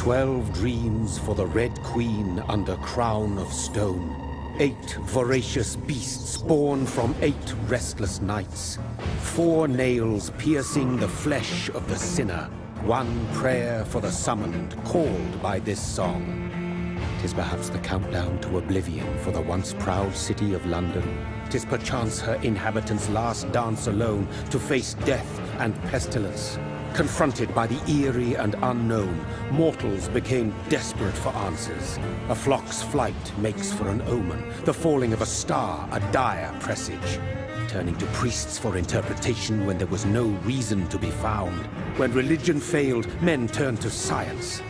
12 dreams for the Red Queen under crown of stone. 8 voracious beasts born from 8 restless nights. 4 nails piercing the flesh of the sinner. 1 prayer for the summoned, called by this song. 'Tis perhaps the countdown to oblivion for the once proud city of London. 'Tis perchance her inhabitants' last dance alone to face death and pestilence. Confronted by the eerie and unknown, mortals became desperate for answers. A flock's flight makes for an omen, the falling of a star a dire presage. Turning to priests for interpretation when there was no reason to be found. When religion failed, men turned to science.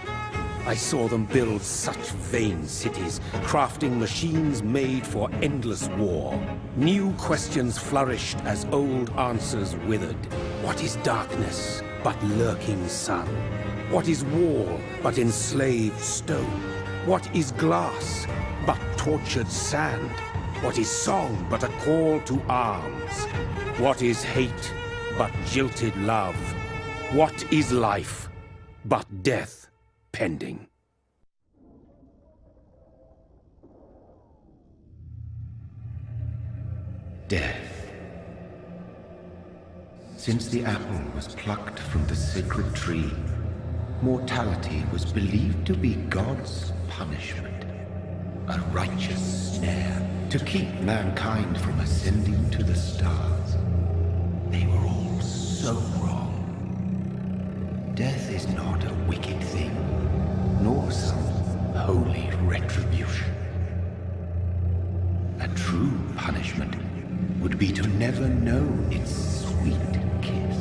I saw them build such vain cities, crafting machines made for endless war. New questions flourished as old answers withered. What is darkness but lurking sun? What is wall but enslaved stone? What is glass but tortured sand? What is song but a call to arms? What is hate but jilted love? What is life but death pending? Death. Since the apple was plucked from the sacred tree, mortality was believed to be God's punishment, a righteous snare to keep mankind from ascending to the stars. They were all so wrong. Death is not a wicked thing, nor some holy retribution. A true punishment would be to never know its sweet kiss.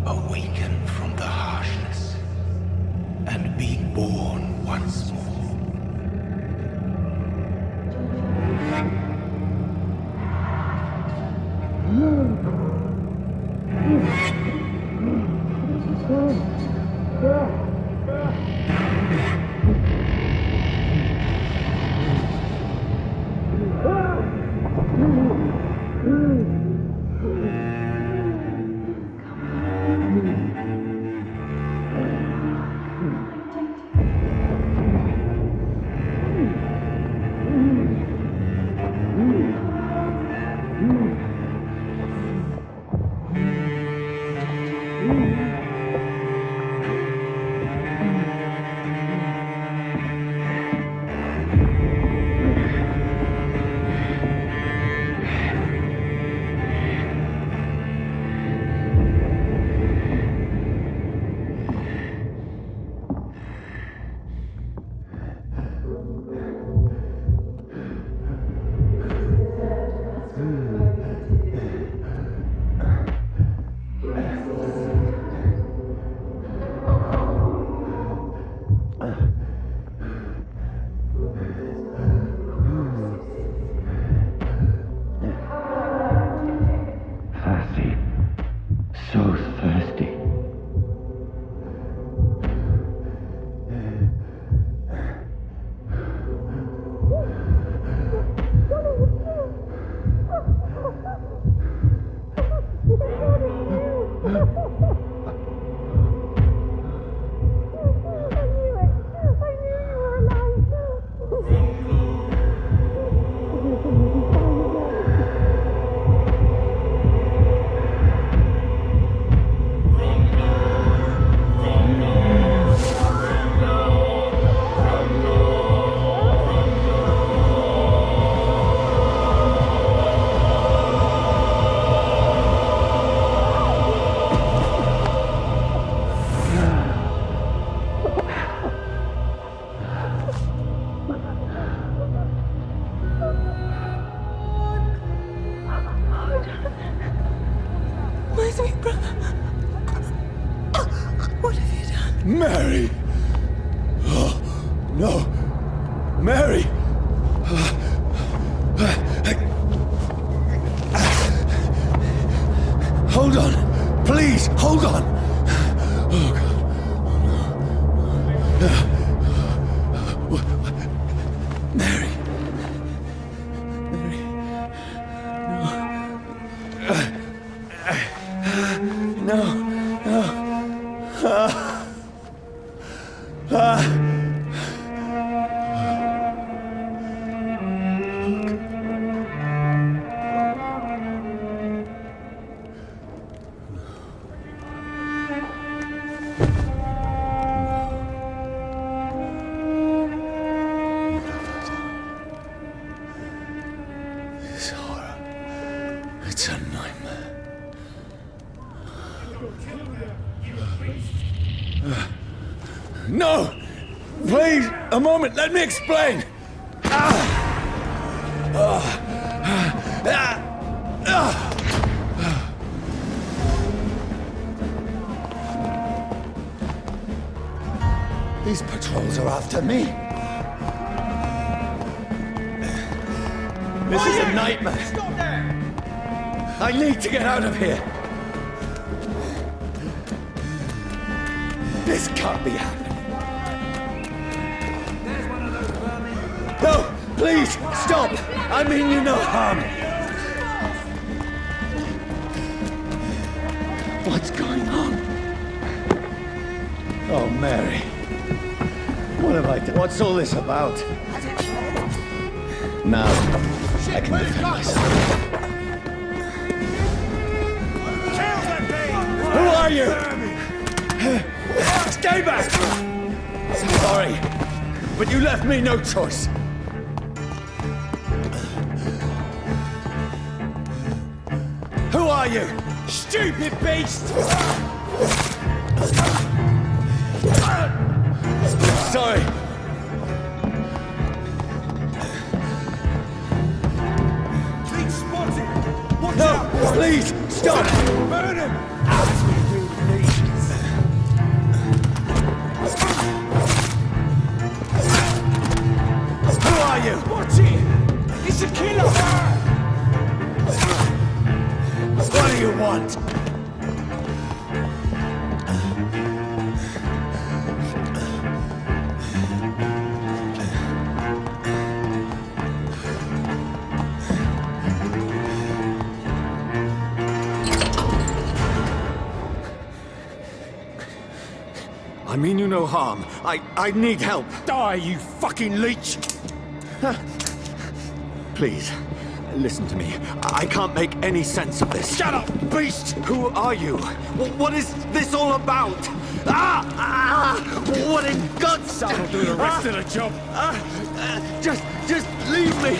Awaken from the harshness and be born once more. Mary! Oh, no! Mary! Hold on! Please, hold on! Oh, God. Oh, no. Mary! Mary! No! No! No! It's a nightmare. No! Please, a moment, let me explain! These patrols are after me. This is a nightmare. Stop there! I need to get out of here. This can't be happening. There's one of those vermin. No, please, stop! I mean you no harm. What's going on? Oh, Mary. What have I done? What's all this about? Now, I can defend myself. Who are you? Stay back! Sorry, but you left me no choice. Who are you? Stupid beast! Sorry. He's spotted! Watch No, out! please, stop! Burn him! As we do, please. Who are you? Watch it! He's a killer! What do you want? I mean you no harm. I need help. Die, you fucking leech! Please, listen to me. I can't make any sense of this. Shut up, beast! Who are you? What is this all about? What in God's sake? I'll do the rest of the job. Just leave me.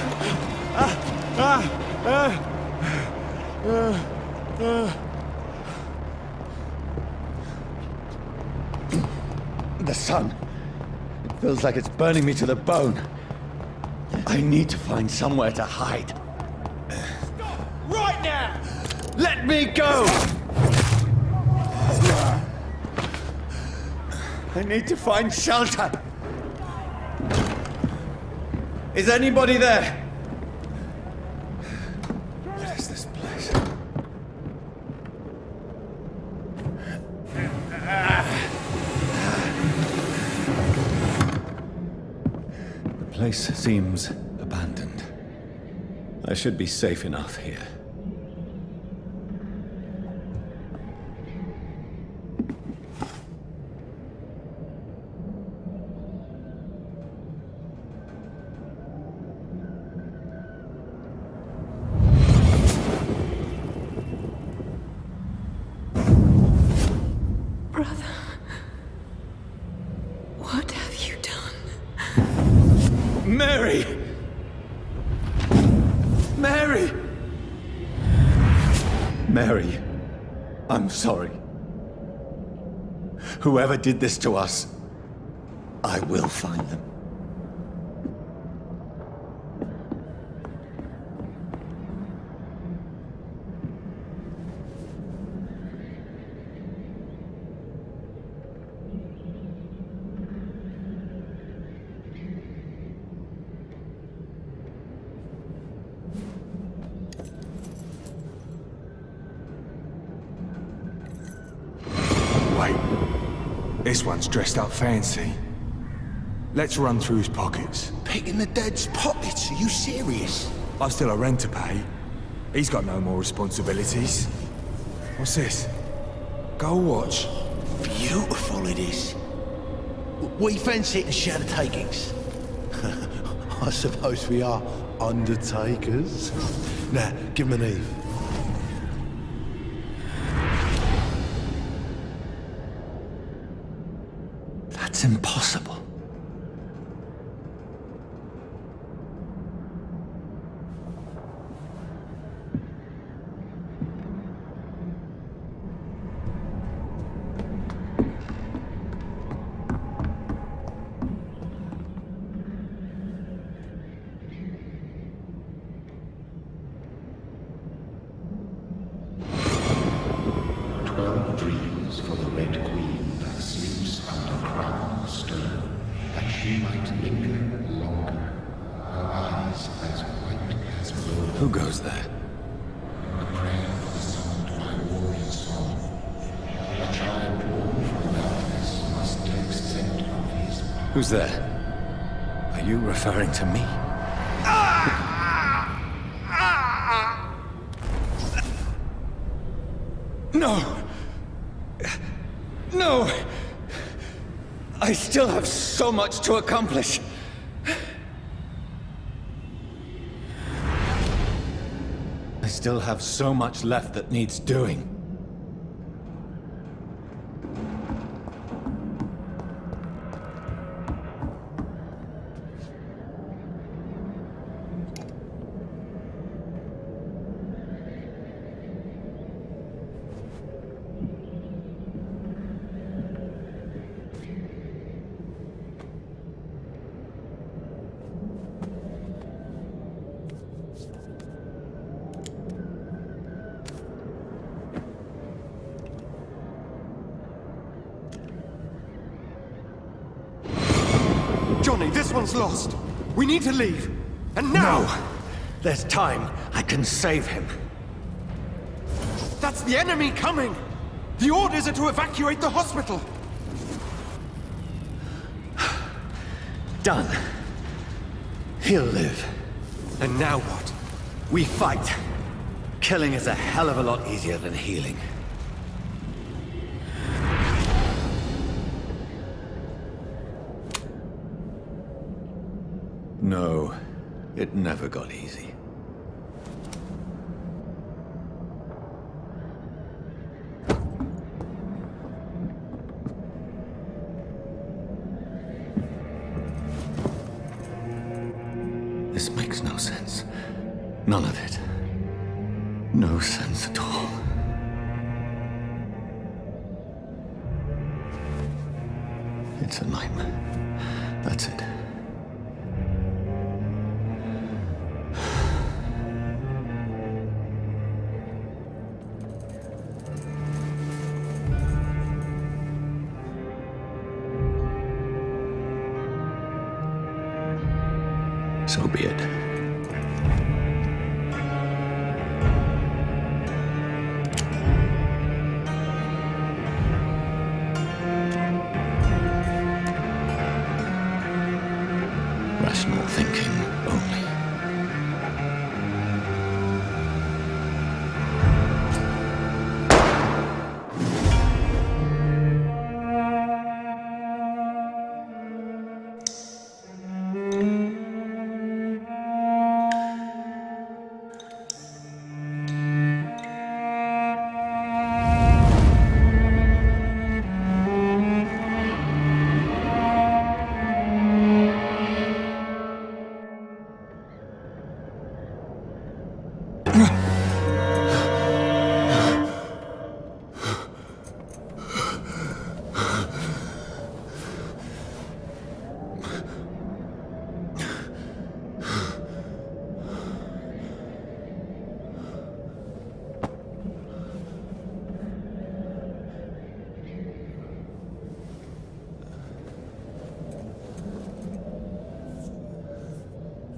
The sun. It feels like it's burning me to the bone. I need to find somewhere to hide. Right now! Let me go! I need to find shelter. Is anybody there? What is this place? The place seems abandoned. I should be safe enough here. Brother, what have you done? Mary! Mary! Mary, I'm sorry. Whoever did this to us, I will find them. Wait. This one's dressed up fancy. Let's run through his pockets. Picking the dead's pockets? Are you serious? I've still a rent to pay. He's got no more responsibilities. What's this? Gold watch. Beautiful it is. We fancy it and share the takings. I suppose we are undertakers. Now, give him an Eve. That's impossible. she might linger longer, her eyes as white as gold. Who goes there? A prayer summoned by warrior song. A child born from darkness must take scent of his path. Who's there? Are you referring to me? No! No! I still have so much to accomplish. I still have so much left that needs doing. Johnny, this one's lost. We need to leave. And now! No! There's time. I can save him. That's the enemy coming! The orders are to evacuate the hospital! Done. He'll live. And now what? We fight. Killing is a hell of a lot easier than healing. No, it never got easy. This makes no sense. None of it. No sense at all. It's a nightmare. That's it. So be it. Rational thinking only.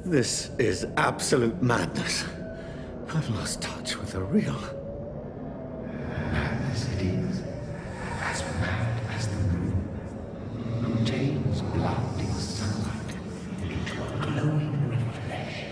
This is absolute madness. I've lost touch with the real. Madness it is, as mad as the moon, who tames blinding sunlight into a glowing reflection.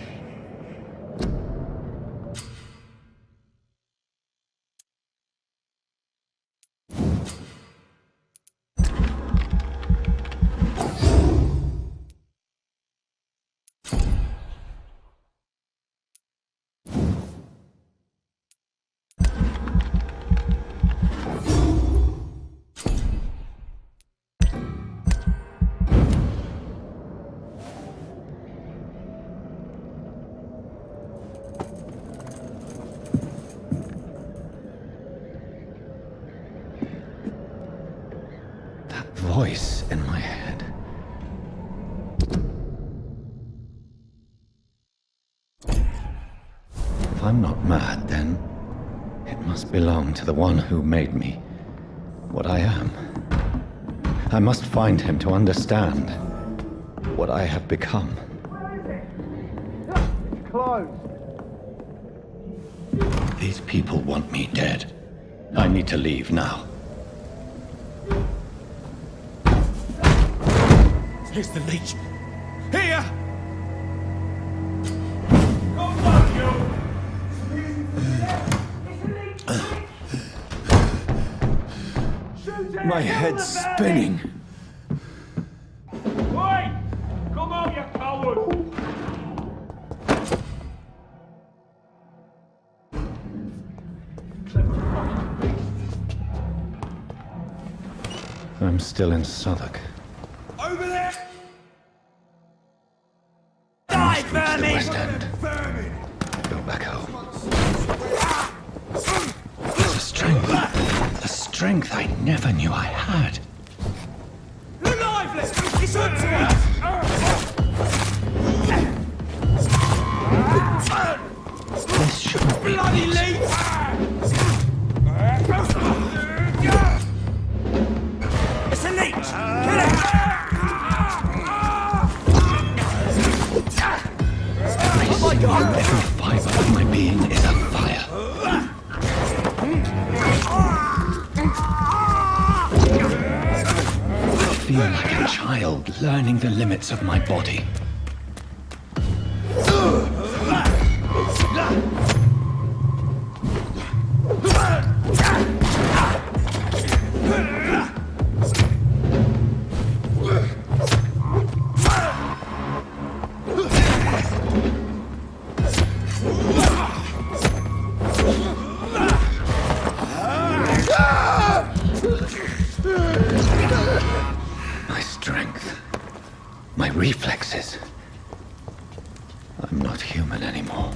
Voice in my head. If I'm not mad, then it must belong to the one who made me what I am. I must find him to understand. what I have become. It's closed. These people want me dead. I need to leave now. Here's the leech. Here! My head's spinning. Wait! Come on, you coward! I'm still in Southwark. Over there! I must reach the West End. Go back home. There's a strength I never knew I had. Look lively! It's up to us! This shouldn't be Bloody close. leech! It's a leech! Kill it! Every fiber of my being is afire. I feel like a child learning the limits of my body. My strength, my reflexes. I'm not human anymore.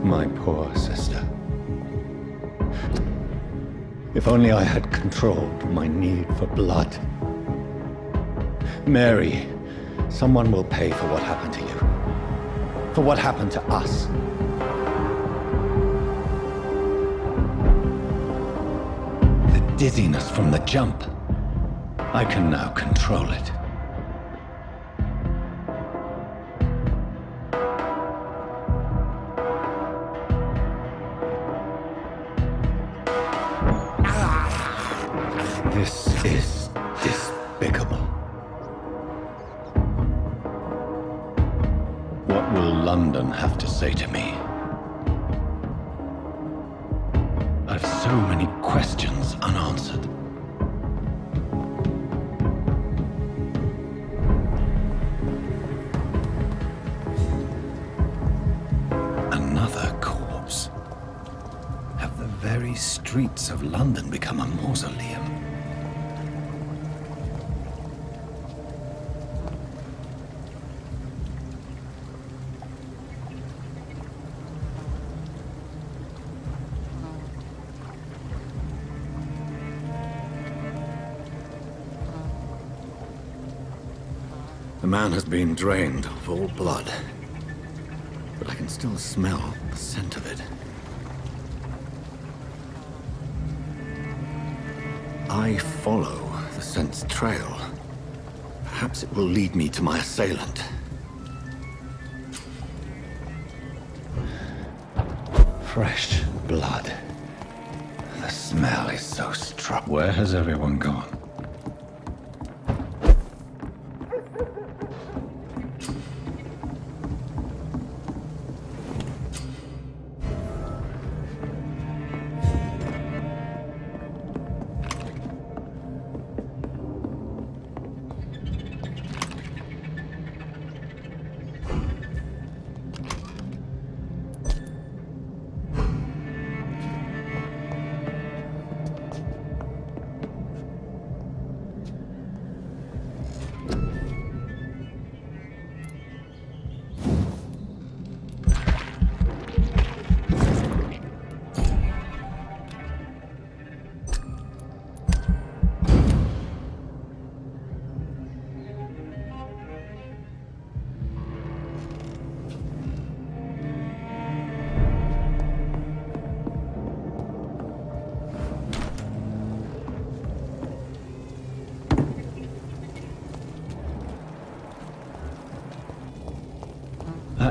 My poor sister. If only I had controlled my need for blood. Mary, someone will pay for what happened to you. For what happened to us. The dizziness from the jump. I can now control it. This is despicable. What will London have to say to me? I've so many questions unanswered. Another corpse. Have the very streets of London become a mausoleum? The man has been drained of all blood, but I can still smell the scent of it. I follow the scent's trail. Perhaps it will lead me to my assailant. Fresh blood. The smell is so strong. Where has everyone gone?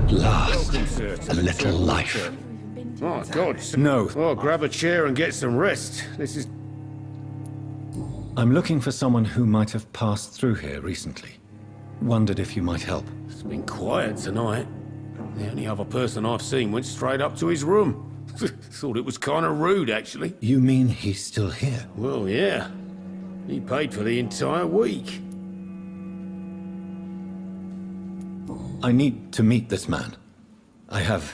At last, Welcome, sir, to a the little Temple, life. sir. Oh, God. No. Oh, grab a chair and get some rest. This is... I'm looking for someone who might have passed through here recently. Wondered if you might help. It's been quiet tonight. The only other person I've seen went straight up to his room. Thought it was kind of rude, actually. You mean he's still here? Well, yeah. He paid for the entire week. I need to meet this man. I have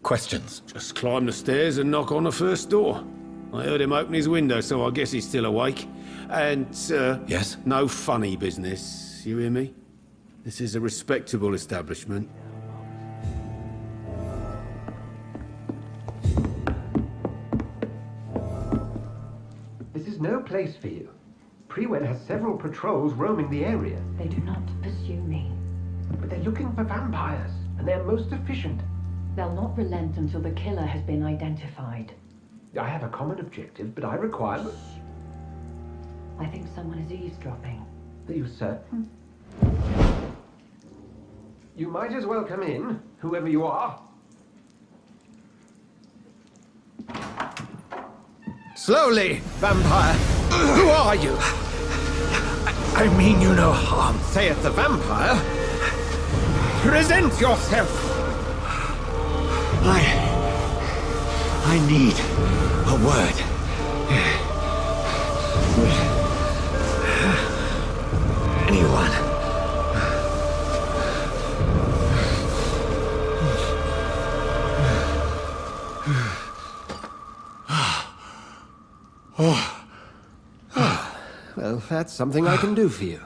questions. Just climb the stairs and knock on the first door. I heard him open his window, so I guess he's still awake. And, Yes? no funny business. You hear me? This is a respectable establishment. This is no place for you. Prewen has several patrols roaming the area, They do not pursue me. but they're looking for vampires, and they're most efficient. They'll not relent until the killer has been identified. I have a common objective, but I require... I think someone is eavesdropping. Are you certain? You might as well come in, whoever you are. Slowly, vampire. Who are you? I mean you no harm. Saith the vampire. Present yourself. I need a word. Anyone? Well, that's something I can do for you.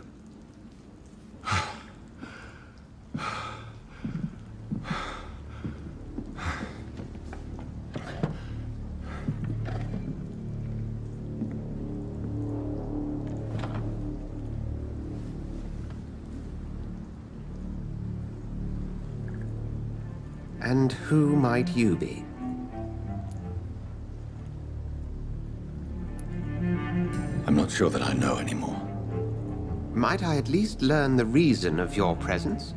And who might you be? I'm not sure that I know anymore. Might I at least learn the reason of your presence?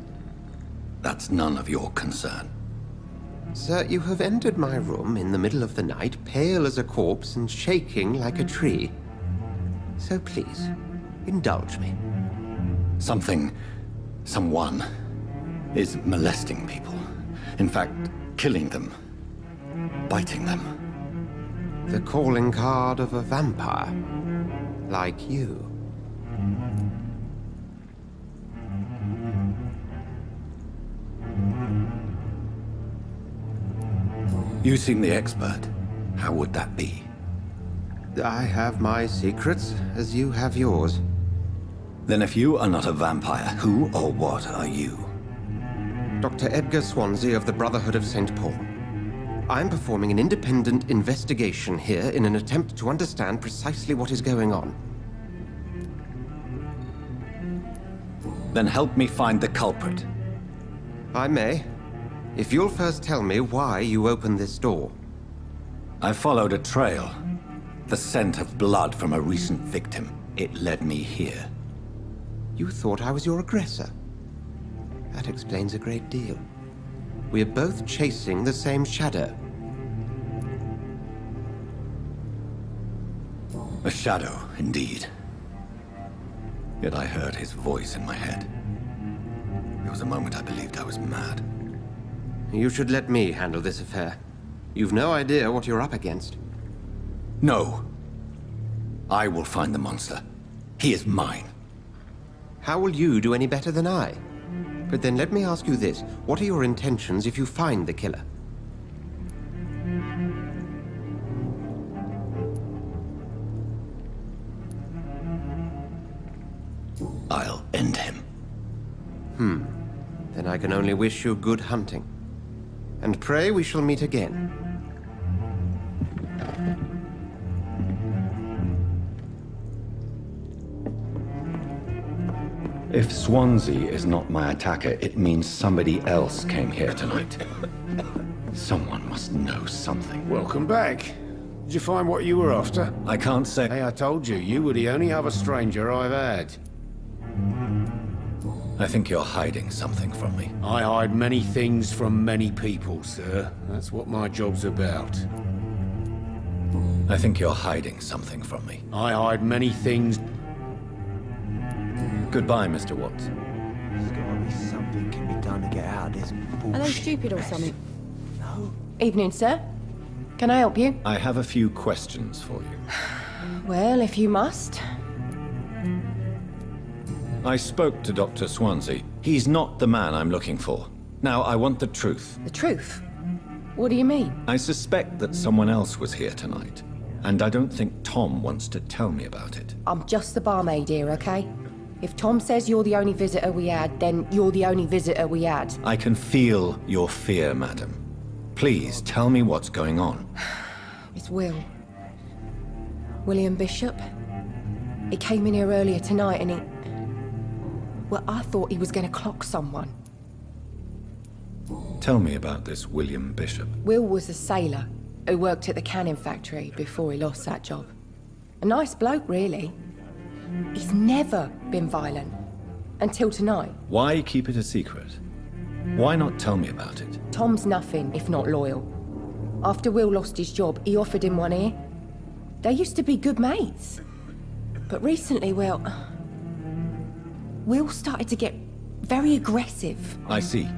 That's none of your concern. Sir, you have entered my room in the middle of the night, pale as a corpse and shaking like a tree. So please, indulge me. Someone is molesting people. In fact, killing them. Biting them. The calling card of a vampire. Like you. You seem the expert. How would that be? I have my secrets, as you have yours. Then if you are not a vampire, who or what are you? Dr. Edgar Swansea of the Brotherhood of St. Paul. I'm performing an independent investigation here in an attempt to understand precisely what is going on. Then help me find the culprit. I may, if you'll first tell me why you opened this door. I followed a trail. The scent of blood from a recent victim. It led me here. You thought I was your aggressor. That explains a great deal. We're both chasing the same shadow. A shadow, indeed. Yet I heard his voice in my head. There was a moment I believed I was mad. You should let me handle this affair. You've no idea what you're up against. No. I will find the monster. He is mine. How will you do any better than I? But then let me ask you this. What are your intentions if you find the killer? I'll end him. Then I can only wish you good hunting. And pray we shall meet again. If Swansea is not my attacker, it means somebody else came here tonight. Someone must know something. Welcome back. Did you find what you were after? I can't say... Hey, I told you, you were the only other stranger I've had. I think you're hiding something from me. I hide many things from many people, sir. That's what my job's about. I think you're hiding something from me. I hide many things. Goodbye, Mr. Watts. There's gotta be something can be done to get out of this bullshit. Are they stupid or mess. something? No. Evening, sir. Can I help you? I have a few questions for you. Well, if you must. I spoke to Dr. Swansea. He's not the man I'm looking for. Now, I want the truth. The truth? What do you mean? I suspect that someone else was here tonight, and I don't think Tom wants to tell me about it. I'm just the barmaid here, okay? If Tom says you're the only visitor we had, then you're the only visitor we had. I can feel your fear, madam. Please, tell me what's going on. It's Will. William Bishop. He came in here earlier tonight and he... Well, I thought he was going to clock someone. Tell me about this William Bishop. Will was a sailor who worked at the cannon factory before he lost that job. A nice bloke, really. He's never been violent. Until tonight. Why keep it a secret? Why not tell me about it? Tom's nothing if not loyal. After Will lost his job, he offered him one here. They used to be good mates. But recently, well... Will started to get very aggressive. I see.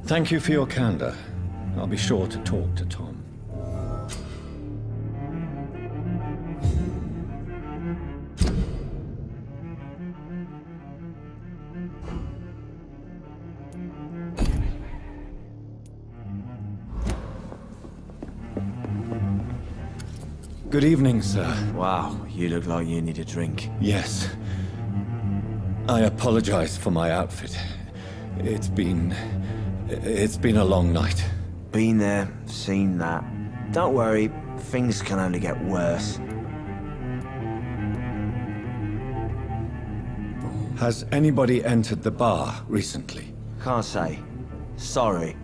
Thank you for your candor. I'll be sure to talk to Tom. Good evening, sir. Wow, you look like you need a drink. Yes. I apologize for my outfit. It's been a long night. Been there, seen that. Don't worry, things can only get worse. Has anybody entered the bar recently? Can't say. Sorry.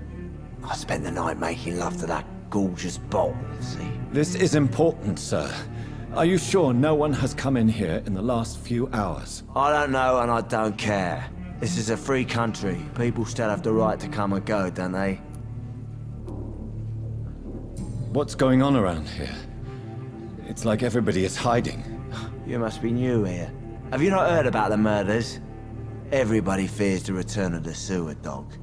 I spent the night making love to that gorgeous bottle, see? This is important, sir. Are you sure no one has come in here in the last few hours? I don't know and I don't care. This is a free country. People still have the right to come and go, don't they? What's going on around here? It's like everybody is hiding. You must be new here. Have you not heard about the murders? Everybody fears the return of the sewer dog.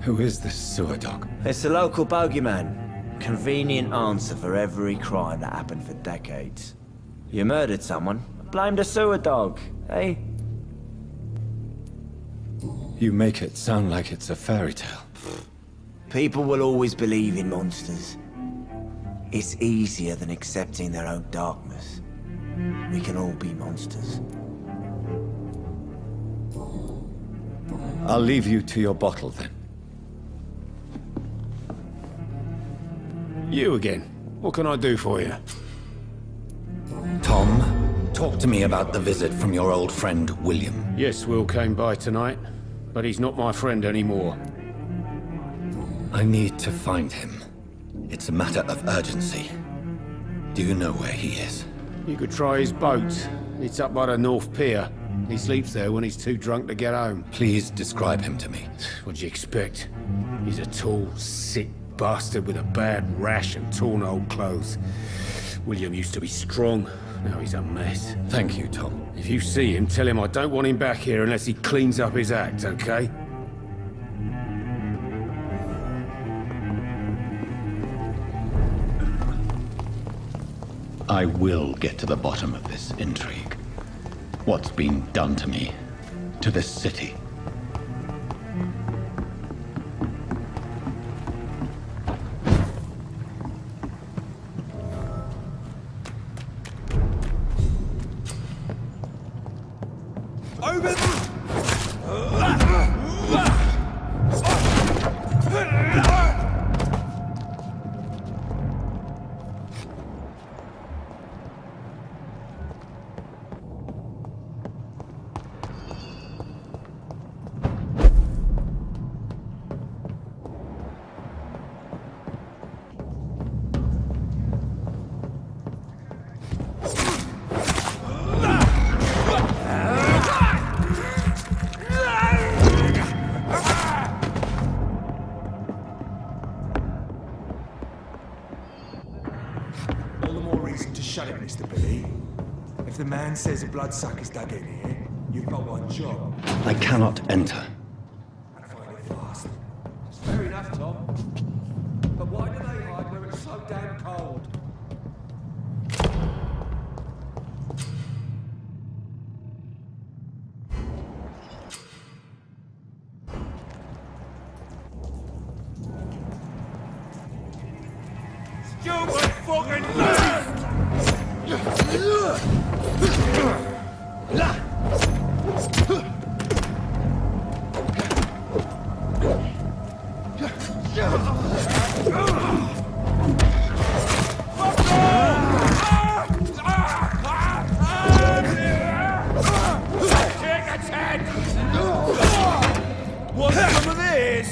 Who is this sewer dog? It's the local bogeyman. Convenient answer for every crime that happened for decades. You murdered someone, blame the sewer dog, eh? You make it sound like it's a fairy tale. People will always believe in monsters. It's easier than accepting their own darkness. We can all be monsters. I'll leave you to your bottle then. You again. What can I do for you? Tom, talk to me about the visit from your old friend, William. Yes, Will came by tonight, but he's not my friend anymore. I need to find him. It's a matter of urgency. Do you know where he is? You could try his boat. It's up by the North Pier. He sleeps there when he's too drunk to get home. Please describe him to me. What'd you expect? He's a tall, sick bastard with a bad rash and torn old clothes. William used to be strong. Now he's a mess. Thank you, Tom. If you see him, tell him I don't want him back here unless he cleans up his act, okay? I will get to the bottom of this intrigue. What's been done to me, to this city. Mr. Billy. If the man says a bloodsucker's dug in here, you've got one job. I cannot enter. And find it fast. Fair enough, Tom. But why do they hide where it's so damn cold? Stupid fucking beast! Want some of this?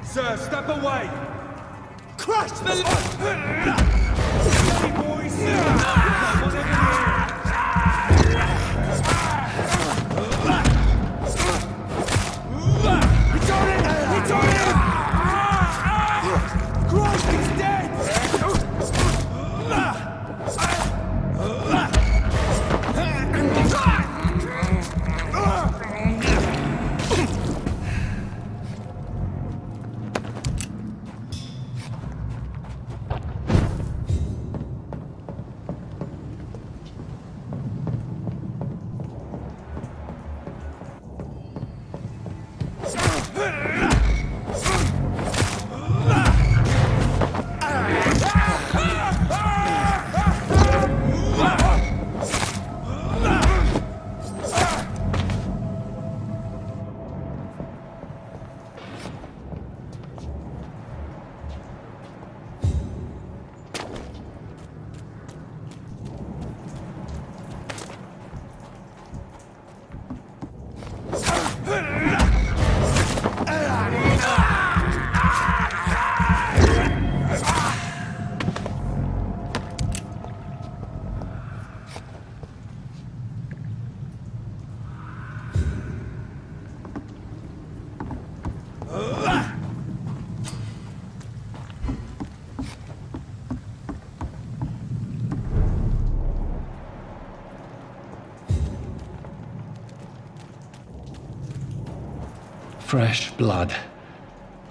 Sir, step away! Crash the... Hey, boys! Got one over here! It's on him! It's on him! Christ, he's dead! Fresh blood.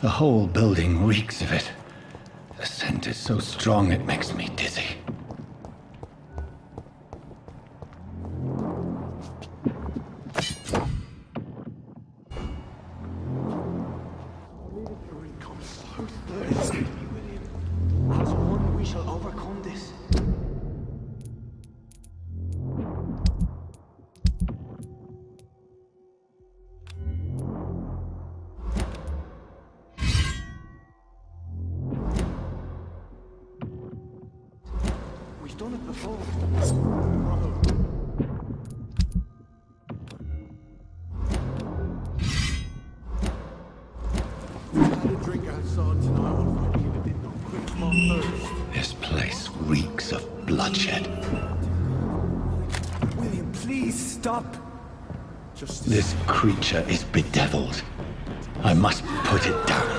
The whole building reeks of it. The scent is so strong it makes me dizzy. As one, we shall overcome this. We've done it before. Had a drink outside tonight. I'll find you a bit not quick my thirst. This place reeks of bloodshed. William, please stop. This creature is bedeviled. I must put it down.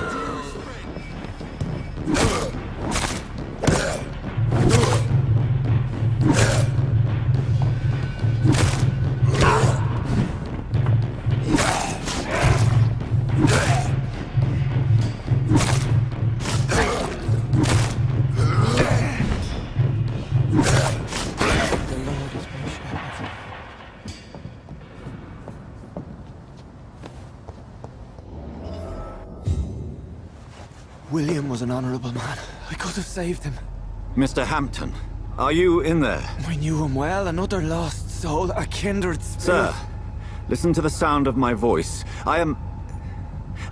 William was an honorable man. I could have saved him. Mr. Hampton, are you in there? I knew him well, another lost soul, a kindred spirit. Sir, listen to the sound of my voice. I'm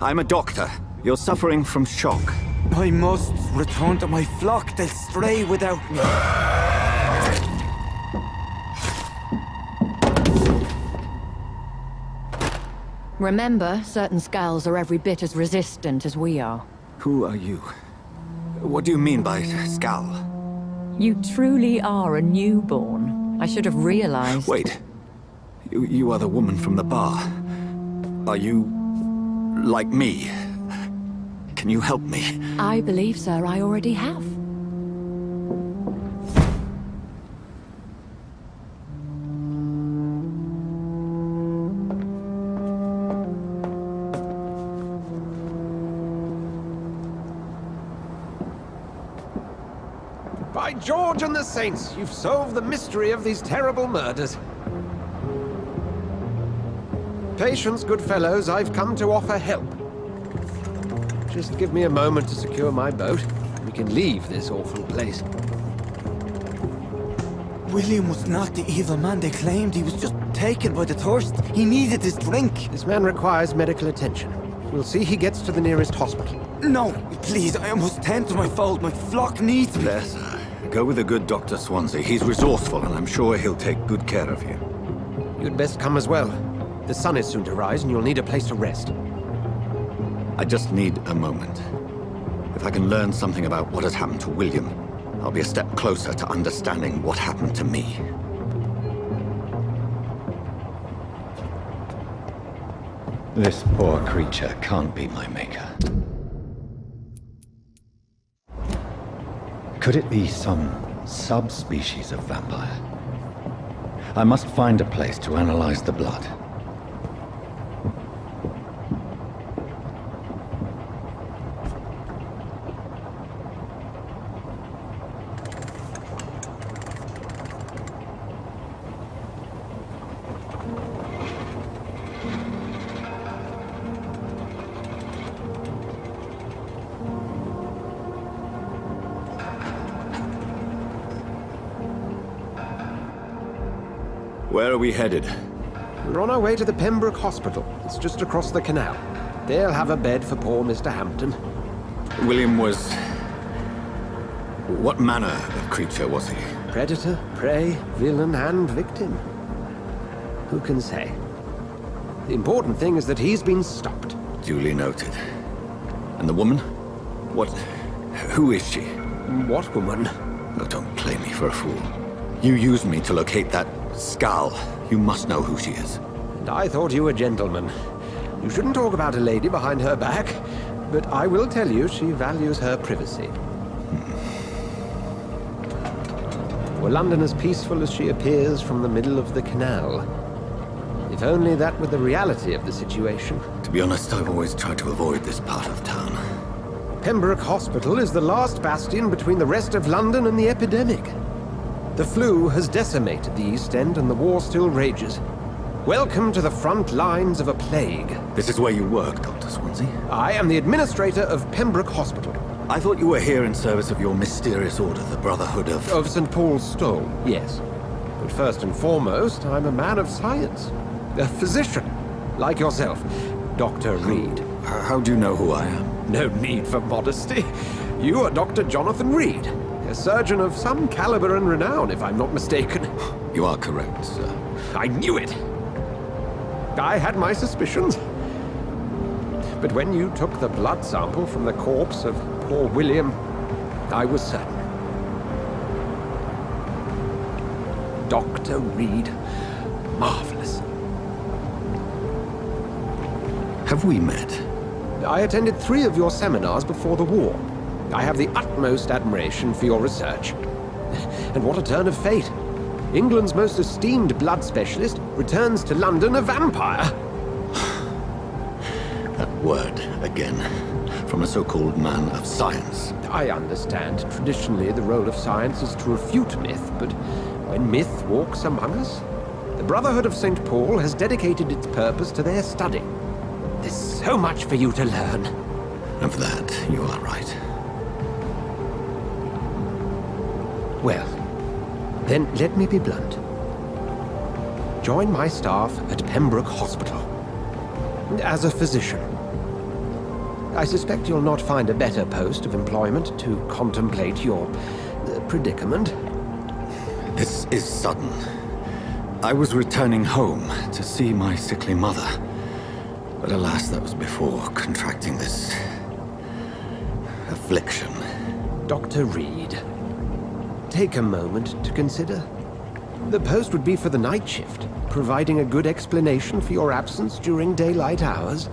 a doctor. You're suffering from shock. I must return to my flock. They'll stray without me. Remember, certain skulls are every bit as resistant as we are. Who are you? What do you mean by Skal? You truly are a newborn. I should have realized. Wait. You are the woman from the bar. Are you... like me? Can you help me? I believe, sir, I already have. By George and the Saints, you've solved the mystery of these terrible murders. Patience, good fellows, I've come to offer help. Just give me a moment to secure my boat. We can leave this awful place. William was not the evil man they claimed. He was just taken by the thirst. He needed his drink. This man requires medical attention. We'll see he gets to the nearest hospital. No, please, I must tend to my fold. My flock needs me. There, sir. Go with the good Dr. Swansea. He's resourceful, and I'm sure he'll take good care of you. You'd best come as well. The sun is soon to rise, and you'll need a place to rest. I just need a moment. If I can learn something about what has happened to William, I'll be a step closer to understanding what happened to me. This poor creature can't be my maker. Could it be some subspecies of vampire? I must find a place to analyze the blood. Where are we headed? We're on our way to the Pembroke Hospital. It's just across the canal. They'll have a bed for poor Mr. Hampton. William was... what manner of creature was he? Predator, prey, villain, and victim. Who can say? The important thing is that he's been stopped. Duly noted. And the woman? What... who is she? What woman? Oh, don't play me for a fool. You used me to locate that Skal. You must know who she is. And I thought you a gentleman. You shouldn't talk about a lady behind her back, but I will tell you she values her privacy. Were London as peaceful as she appears from the middle of the canal? If only that were the reality of the situation. To be honest, I've always tried to avoid this part of town. Pembroke Hospital is the last bastion between the rest of London and the epidemic. The flu has decimated the East End and the war still rages. Welcome to the front lines of a plague. This is where you work, Dr. Swansea? I am the administrator of Pembroke Hospital. I thought you were here in service of your mysterious order, the Brotherhood of... Of St. Paul's Stole, yes. But first and foremost, I'm a man of science. A physician, like yourself, Dr. Reid. How do you know who I am? No need for modesty. You are Dr. Jonathan Reid, a surgeon of some caliber and renown, if I'm not mistaken. You are correct, sir. I knew it! I had my suspicions. But when you took the blood sample from the corpse of poor William, I was certain. Dr. Reid. Marvelous. Have we met? I attended 3 of your seminars before the war. I have the utmost admiration for your research. And what a turn of fate. England's most esteemed blood specialist returns to London a vampire. That word, again, from a so-called man of science. I understand. Traditionally, the role of science is to refute myth, but when myth walks among us, the Brotherhood of St. Paul has dedicated its purpose to their study. There's so much for you to learn. Of that, you are right. Well, then let me be blunt. Join my staff at Pembroke Hospital. As a physician. I suspect you'll not find a better post of employment to contemplate your predicament. This is sudden. I was returning home to see my sickly mother. But alas, that was before contracting this affliction. Dr. Reid, take a moment to consider. The post would be for the night shift, providing a good explanation for your absence during daylight hours.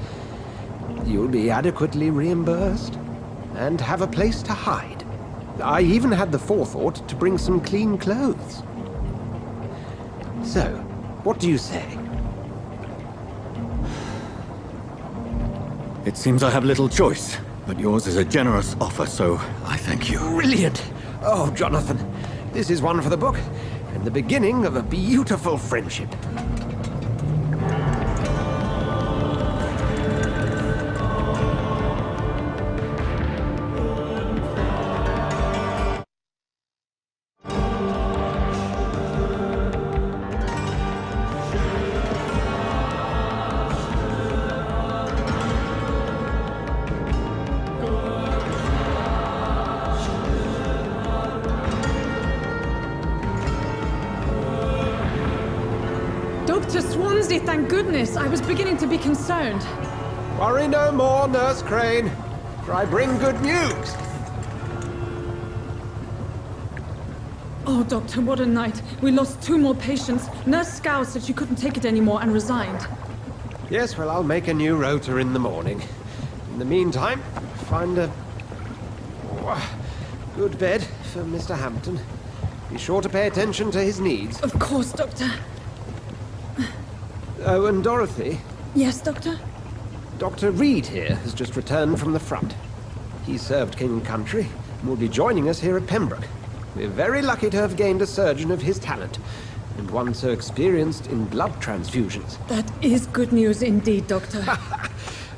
You'll be adequately reimbursed and have a place to hide. I even had the forethought to bring some clean clothes. So, what do you say? It seems I have little choice, but yours is a generous offer, so I thank you. Brilliant! Oh, Jonathan, this is one for the book, and the beginning of a beautiful friendship. Dr. Swansea, thank goodness. I was beginning to be concerned. Worry no more, Nurse Crane, for I bring good news. Oh, Doctor, what a night. We lost 2 more patients. Nurse Scow said she couldn't take it anymore and resigned. Yes, well, I'll make a new rota in the morning. In the meantime, find a good bed for Mr. Hampton. Be sure to pay attention to his needs. Of course, Doctor. Oh, and Dorothy? Yes, Doctor? Dr. Reid here has just returned from the front. He served King and Country and will be joining us here at Pembroke. We're very lucky to have gained a surgeon of his talent, and one so experienced in blood transfusions. That is good news indeed, Doctor.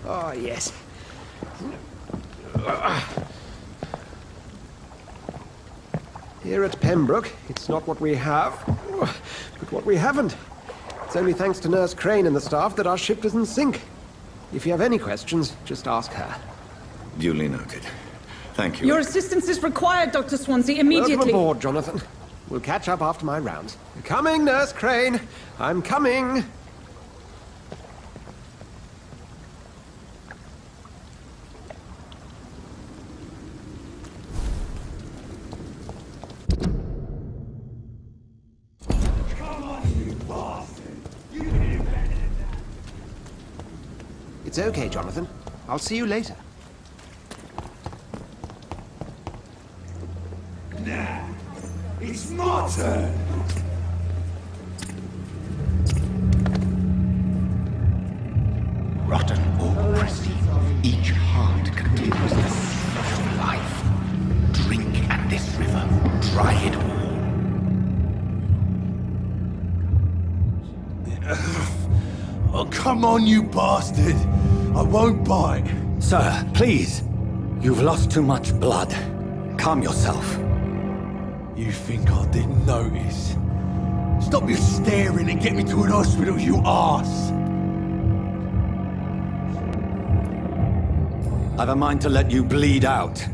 Oh, yes. Here at Pembroke, it's not what we have, but what we haven't. It's only thanks to Nurse Crane and the staff that our ship doesn't sink. If you have any questions, just ask her. Duly noted. Thank you. Your assistance is required, Dr. Swansea, immediately. Welcome aboard, Jonathan. We'll catch up after my rounds. Coming, Nurse Crane. I'm coming. It's okay, Jonathan. I'll see you later. Nah, it's my turn. Rotten or pristine, each heart contains the seed of life. Drink at this river, try it all. Oh, come on, you bastard! I won't bite. Sir, please. You've lost too much blood. Calm yourself. You think I didn't notice? Stop your staring and get me to an hospital, you arse! I've a mind to let you bleed out.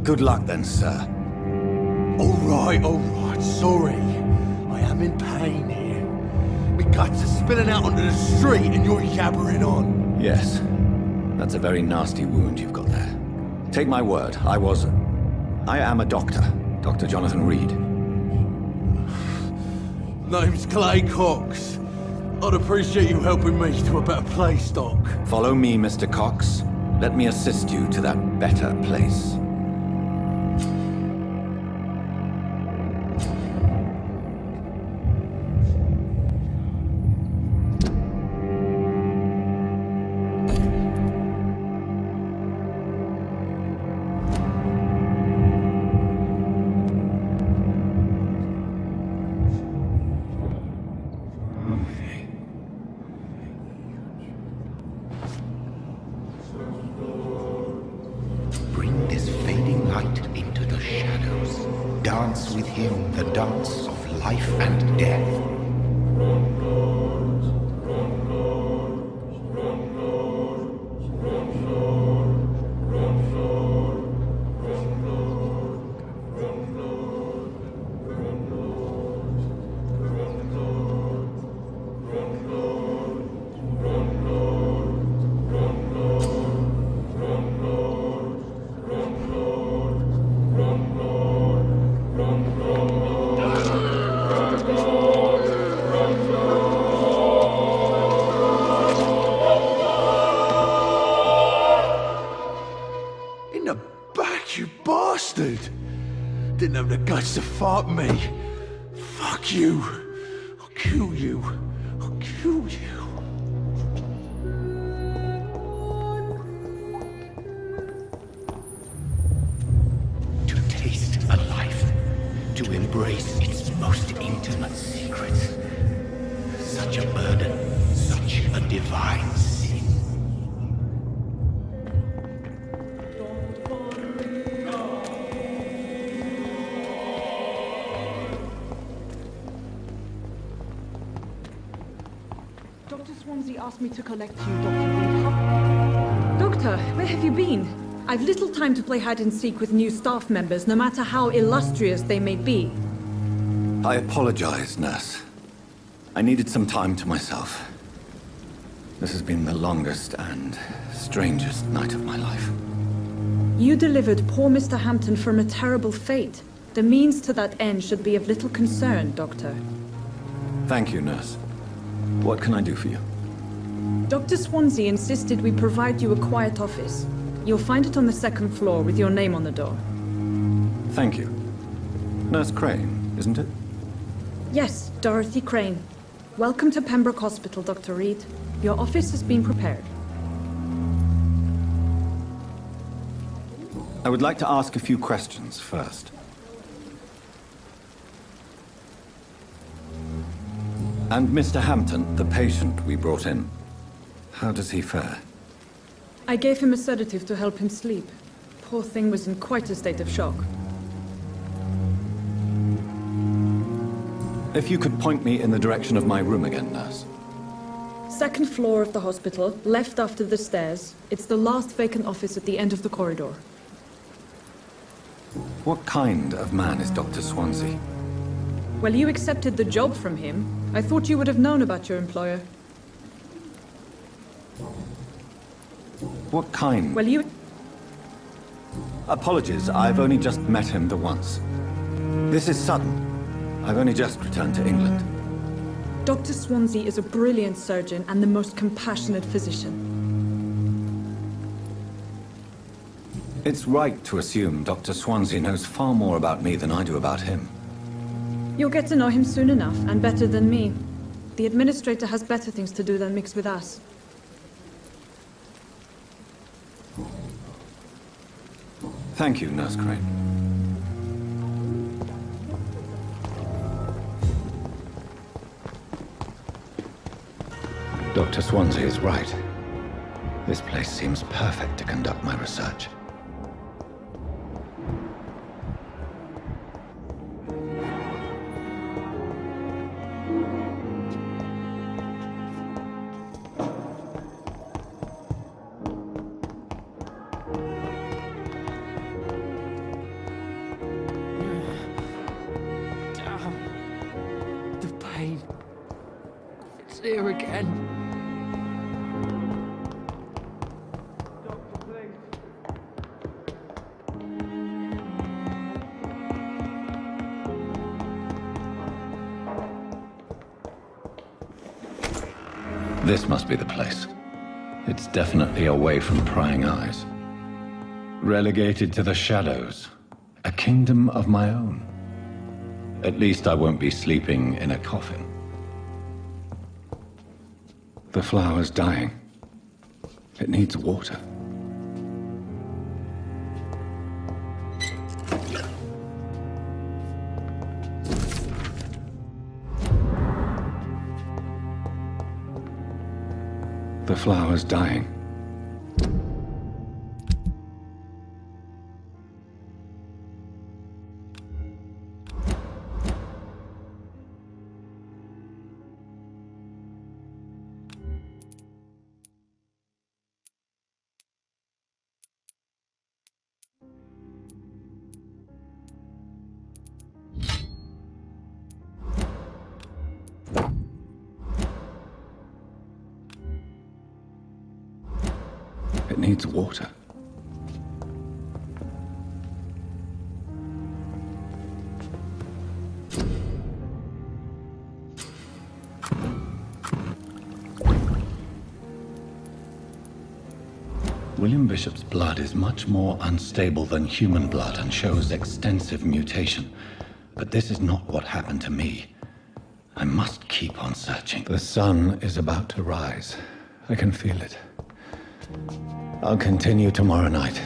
Good luck then, sir. All right, sorry. I am in pain here. My guts are spilling out onto the street and you're yabbering on. Yes. That's a very nasty wound you've got there. Take my word, I am a doctor. Dr. Jonathan Reid. Name's Clay Cox. I'd appreciate you helping me to a better place, Doc. Follow me, Mr. Cox. Let me assist you to that better place. Bring this fading light into the shadows. Dance with him the dance of life and death. didn't have the guts to fight me. Fuck you. I'll kill you. I'll kill you. To taste a life, to embrace its most intimate secrets. Such a burden, such a divine sin. Dr. Swansea asked me to collect you, Dr. Reid. Doctor, where have you been? I've little time to play hide and seek with new staff members, no matter how illustrious they may be. I apologize, nurse. I needed some time to myself. This has been the longest and strangest night of my life. You delivered poor Mr. Hampton from a terrible fate. The means to that end should be of little concern, Doctor. Thank you, nurse. What can I do for you? Dr. Swansea insisted we provide you a quiet office. You'll find it on the second floor with your name on the door. Thank you. Nurse Crane, isn't it? Yes, Dorothy Crane. Welcome to Pembroke Hospital, Dr. Reid. Your office has been prepared. I would like to ask a few questions first. And Mr. Hampton, the patient we brought in, how does he fare? I gave him a sedative to help him sleep. Poor thing was in quite a state of shock. If you could point me in the direction of my room again, nurse. Second floor of the hospital, left after the stairs. It's the last vacant office at the end of the corridor. What kind of man is Dr. Swansea? Well, you accepted the job from him. I thought you would have known about your employer. What kind? Well, you... Apologies, I've only just met him the once. This is sudden. I've only just returned to England. Dr. Swansea is a brilliant surgeon and the most compassionate physician. It's right to assume Dr. Swansea knows far more about me than I do about him. You'll get to know him soon enough, and better than me. The administrator has better things to do than mix with us. Thank you, Nurse Crane. Dr. Swansea is right. This place seems perfect to conduct my research. It's here again. This must be the place. It's definitely away from prying eyes. Relegated to the shadows. A kingdom of my own. At least I won't be sleeping in a coffin. The flower's dying. It needs water. The flower's dying. It needs water. William Bishop's blood is much more unstable than human blood and shows extensive mutation. But this is not what happened to me. I must keep on searching. The sun is about to rise. I can feel it. I'll continue tomorrow night.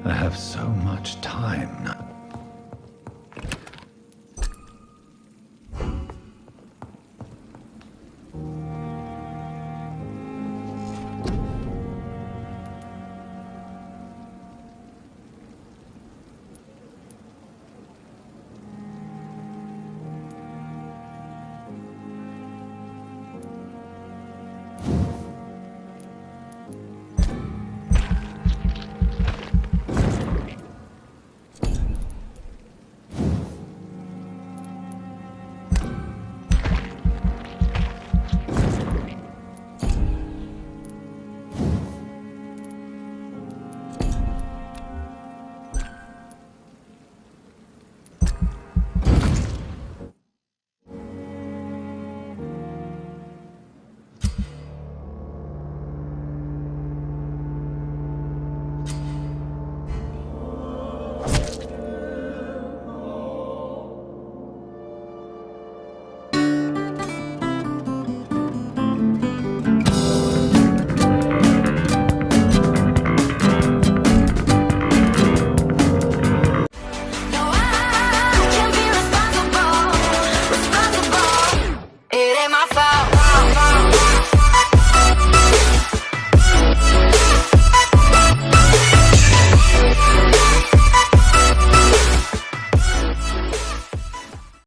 I have so much time now.